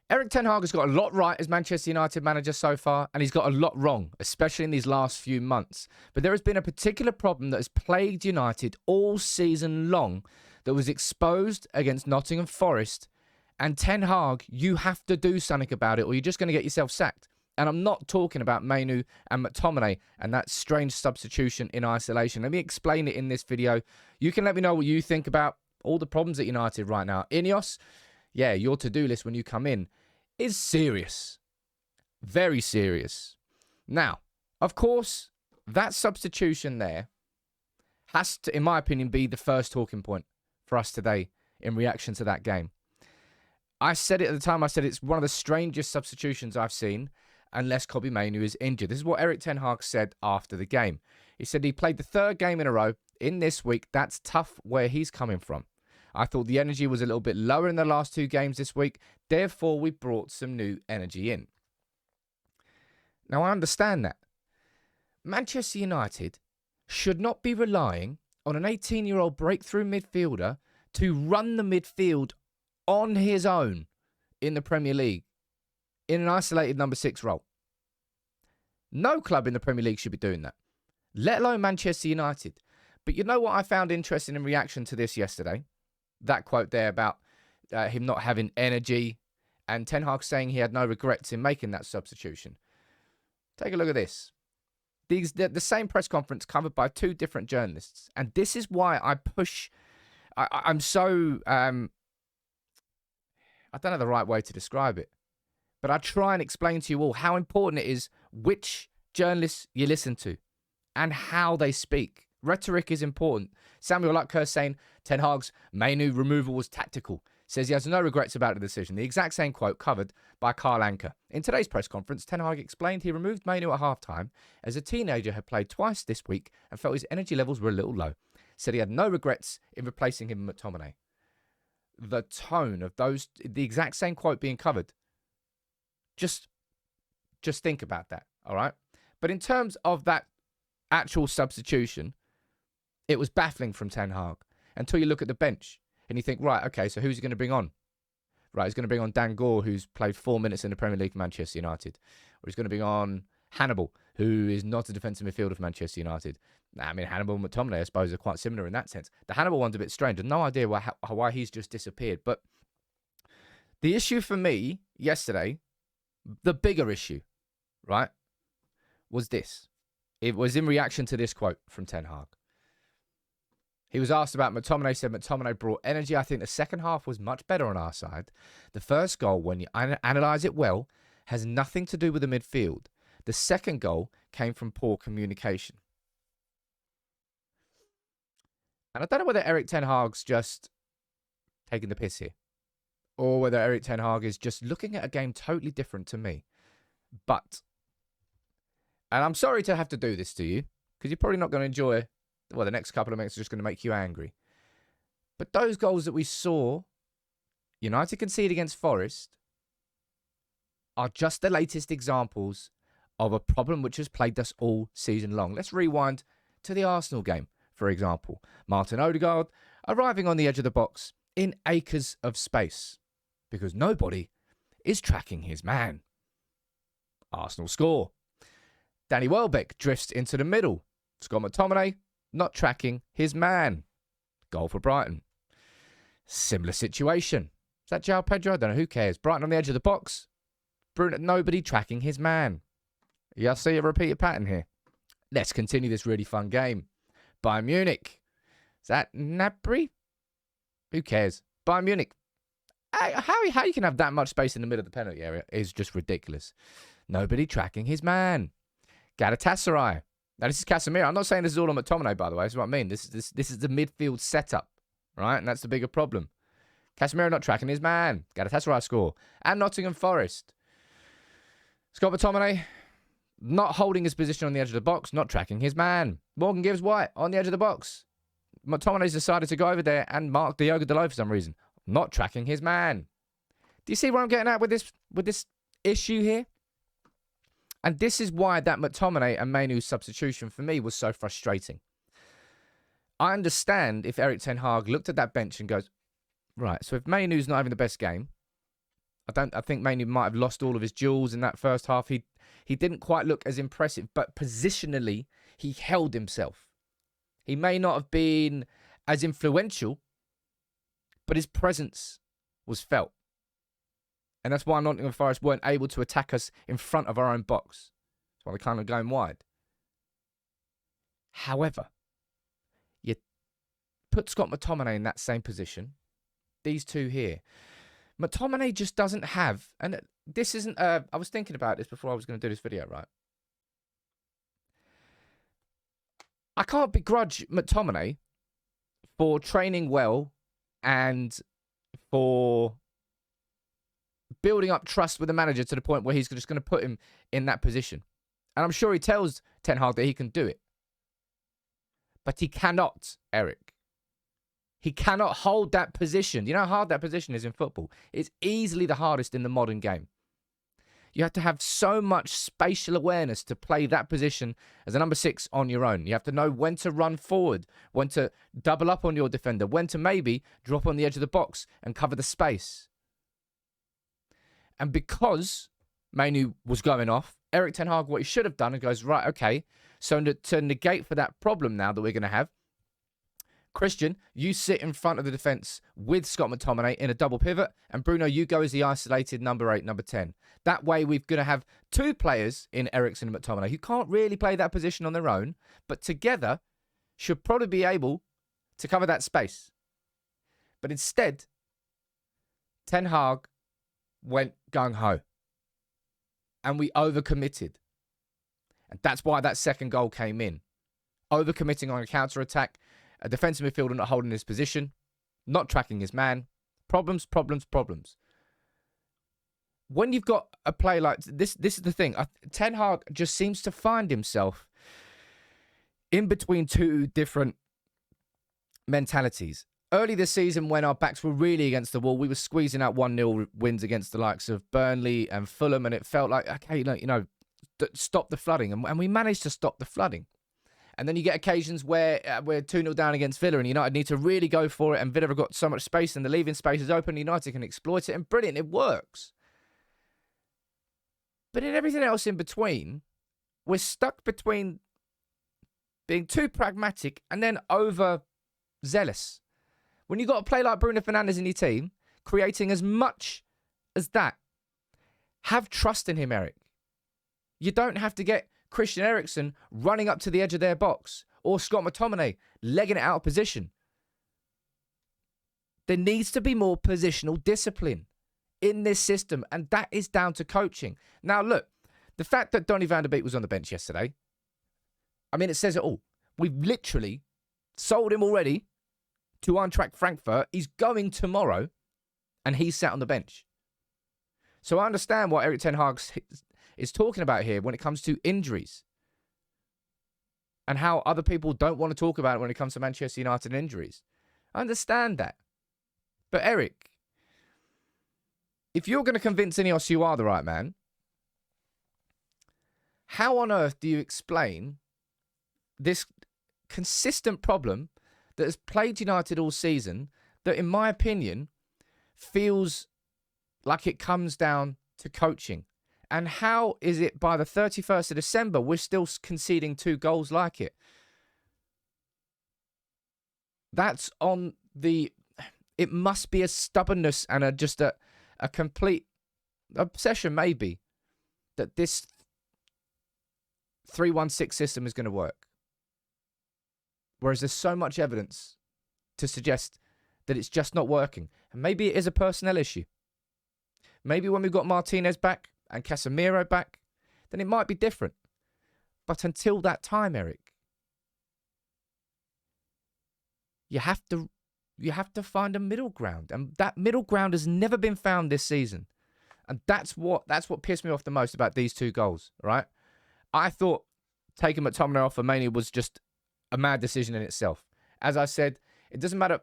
Erik Ten Hag has got a lot right as Manchester United manager so far, and he's got a lot wrong, especially in these last few months. But there has been a particular problem that has plagued United all season long that was exposed against Nottingham Forest. And Ten Hag, you have to do something about it or you're just going to get yourself sacked. And I'm not talking about Mainoo and McTominay and that strange substitution in isolation. Let me explain it in this video. You can let me know what you think about all the problems at United right now. Ineos, yeah, your to-do list when you come in is serious. Very serious. Now, of course, that substitution there has to, in my opinion, be the first talking point for us today in reaction to that game. I said it at the time, I said it's one of the strangest substitutions I've seen unless Mainoo is injured. This is what Erik Ten Hag said after the game. He said he played the third game in a row in this week. That's tough where he's coming from. I thought the energy was a little bit lower in the last two games this week. Therefore, we brought some new energy in. Now, I understand that. Manchester United should not be relying on an 18-year-old breakthrough midfielder to run the midfield on his own in the Premier League in an isolated number 6 role. No club in the Premier League should be doing that, let alone Manchester United. But you know what I found interesting in reaction to this yesterday? That quote there about him not having energy and Ten Hag saying he had no regrets in making that substitution. Take a look at this. The same press conference covered by two different journalists. And this is why I push... I'm so... I don't know the right way to describe it. But I try and explain to you all how important it is which journalists you listen to and how they speak. Rhetoric is important. Samuel Lutker saying Ten Hag's Mainoo removal was tactical. Says he has no regrets about the decision. The exact same quote covered by Carl Anker. In today's press conference, Ten Hag explained he removed Mainoo at halftime as a teenager had played twice this week and felt his energy levels were a little low. Said he had no regrets in replacing him with McTominay. The tone of those, the exact same quote being covered. Just think about that, all right? But in terms of that actual substitution, it was baffling from Ten Hag until you look at the bench and you think, right, okay, so who's he going to bring on? Right, he's going to bring on Dan Gore, who's played 4 minutes in the Premier League for Manchester United. Or he's going to bring on Hannibal, who is not a defensive midfielder for Manchester United. I mean, Hannibal and McTominay, I suppose, are quite similar in that sense. The Hannibal one's a bit strange. I've no idea why he's just disappeared. But the issue for me yesterday, the bigger issue, right, was this. It was in reaction to this quote from Ten Hag. He was asked about McTominay, said McTominay brought energy. I think the second half was much better on our side. The first goal, when you analyse it well, has nothing to do with the midfield. The second goal came from poor communication. And I don't know whether Erik Ten Hag's just taking the piss here, or whether Erik Ten Hag is just looking at a game totally different to me. But, and I'm sorry to have to do this to you, because you're probably not going to enjoy, well, the next couple of minutes are just going to make you angry. But those goals that we saw United concede against Forest are just the latest examples of a problem which has plagued us all season long. Let's rewind to the Arsenal game, for example. Martin Odegaard arriving on the edge of the box in acres of space because nobody is tracking his man. Arsenal score. Danny Welbeck drifts into the middle. Scott McTominay not tracking his man. Goal for Brighton. Similar situation. Is that João Pedro? I don't know. Who cares? Brighton on the edge of the box. Bruno, nobody tracking his man. You see a repeated pattern here. Let's continue this really fun game. Bayern Munich. Is that Gnabry? Who cares? Bayern Munich. How you can have that much space in the middle of the penalty area is just ridiculous. Nobody tracking his man. Galatasaray. Now, this is Casemiro. I'm not saying this is all on McTominay, by the way. This is what I mean. This is the midfield setup, right? And that's the bigger problem. Casemiro not tracking his man. Galatasaray score. And Nottingham Forest. Scott McTominay not holding his position on the edge of the box, not tracking his man. Morgan Gibbs White on the edge of the box. McTominay's decided to go over there and mark Diogo Dalot for some reason. Not tracking his man. Do you see where I'm getting at with this issue here? And this is why that McTominay and Mainoo substitution for me was so frustrating. I understand if Erik Ten Hag looked at that bench and goes, right, so if Mainoo's not having the best game, I think Mainoo might have lost all of his duels in that first half. He didn't quite look as impressive, but positionally, he held himself. He may not have been as influential, but his presence was felt. And that's why Nottingham Forest weren't able to attack us in front of our own box. That's why they're kind of going wide. However, you put Scott McTominay in that same position. These two here. McTominay just doesn't have, and this isn't, I was thinking about this before I was going to do this video, right? I can't begrudge McTominay for training well and for building up trust with the manager to the point where he's just going to put him in that position. And I'm sure he tells Ten Hag that he can do it. But he cannot, Erik. He cannot hold that position. You know how hard that position is in football? It's easily the hardest in the modern game. You have to have so much spatial awareness to play that position as a number 6 on your own. You have to know when to run forward, when to double up on your defender, when to maybe drop on the edge of the box and cover the space. And because Mainoo was going off, Erik Ten Hag, what he should have done, and goes, right, okay, so to negate for that problem now that we're going to have, Christian, you sit in front of the defence with Scott McTominay in a double pivot, and Bruno, you go as the isolated number 8, number 10. That way, we're going to have two players in Eriksen and McTominay who can't really play that position on their own, but together should probably be able to cover that space. But instead, Ten Hag went gung-ho, and we overcommitted. And that's why that second goal came in. Overcommitting on a counter-attack, a defensive midfielder not holding his position, not tracking his man. Problems, problems, problems. When you've got a play like this is the thing. Ten Hag just seems to find himself in between two different mentalities. Early this season, when our backs were really against the wall, we were squeezing out 1-0 wins against the likes of Burnley and Fulham, and it felt like, okay, stop the flooding. And we managed to stop the flooding. And then you get occasions where we're 2-0 down against Villa and United need to really go for it, and Villa have got so much space and the leaving space is open, United can exploit it, and brilliant, it works. But in everything else in between, we're stuck between being too pragmatic and then overzealous. When you've got a player like Bruno Fernandes in your team, creating as much as that, have trust in him, Erik. You don't have to get Christian Eriksen running up to the edge of their box or Scott McTominay legging it out of position. There needs to be more positional discipline in this system, and that is down to coaching. Now, look, the fact that Donny van de Beek was on the bench yesterday, I mean, it says it all. We've literally sold him already to Eintracht Frankfurt. He's going tomorrow, and he's sat on the bench. So I understand what Erik Ten Hag is talking about here when it comes to injuries and how other people don't want to talk about it when it comes to Manchester United injuries. I understand that. But Erik, if you're going to convince Ineos you are the right man, how on earth do you explain this consistent problem that has plagued United all season that, in my opinion, feels like it comes down to coaching? And how is it by the 31st of December, we're still conceding 2 goals like it? That's on the... It must be a stubbornness and a complete obsession, maybe, that this 3-1-6 system is going to work. Whereas there's so much evidence to suggest that it's just not working. And maybe it is a personnel issue. Maybe when we've got Martinez back and Casemiro back, then it might be different. But until that time, Erik, you have to find a middle ground. And that middle ground has never been found this season. And that's what pissed me off the most about these 2 goals, right? I thought taking McTominay off for Mainoo was just a mad decision in itself. As I said, it doesn't matter.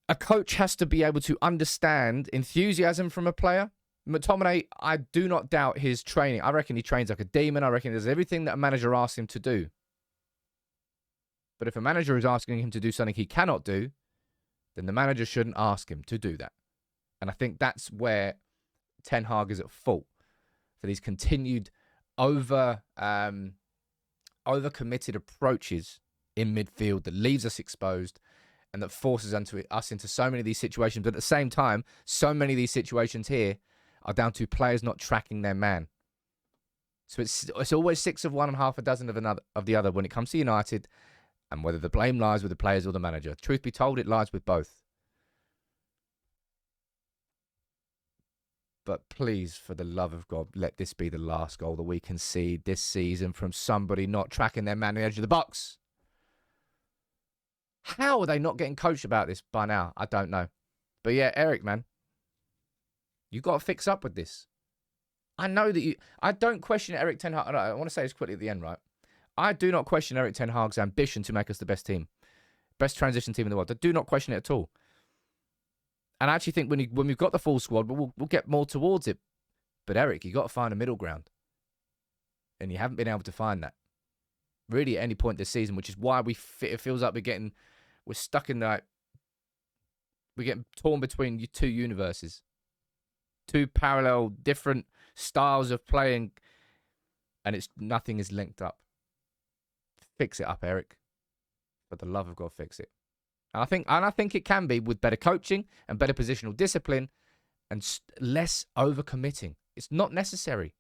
A coach has to be able to understand enthusiasm from a player. McTominay, I do not doubt his training. I reckon he trains like a demon. I reckon he does everything that a manager asks him to do. But if a manager is asking him to do something he cannot do, then the manager shouldn't ask him to do that. And I think that's where Ten Hag is at fault for these continued overcommitted approaches in midfield that leaves us exposed and that forces us into so many of these situations. But at the same time, so many of these situations here are down to players not tracking their man. So it's always 6 of one and half a dozen of the other when it comes to United, and whether the blame lies with the players or the manager. Truth be told, it lies with both. But please, for the love of God, let this be the last goal that we concede this season from somebody not tracking their man on the edge of the box. How are they not getting coached about this by now? I don't know. But yeah, Erik, man, you got to fix up with this. I know that I don't question Erik Ten Hag. I want to say this quickly at the end, right? I do not question Erik Ten Hag's ambition to make us the best team. Best transition team in the world. I do not question it at all. And I actually think when we've got the full squad, we'll get more towards it. But Erik, you got to find a middle ground. And you haven't been able to find that. Really at any point this season, which is why it feels like we're stuck in that. We're getting torn between two universes. Two parallel, different styles of playing. And nothing is linked up. Fix it up, Erik. For the love of God, fix it. And I think it can be with better coaching and better positional discipline and less overcommitting. It's not necessary.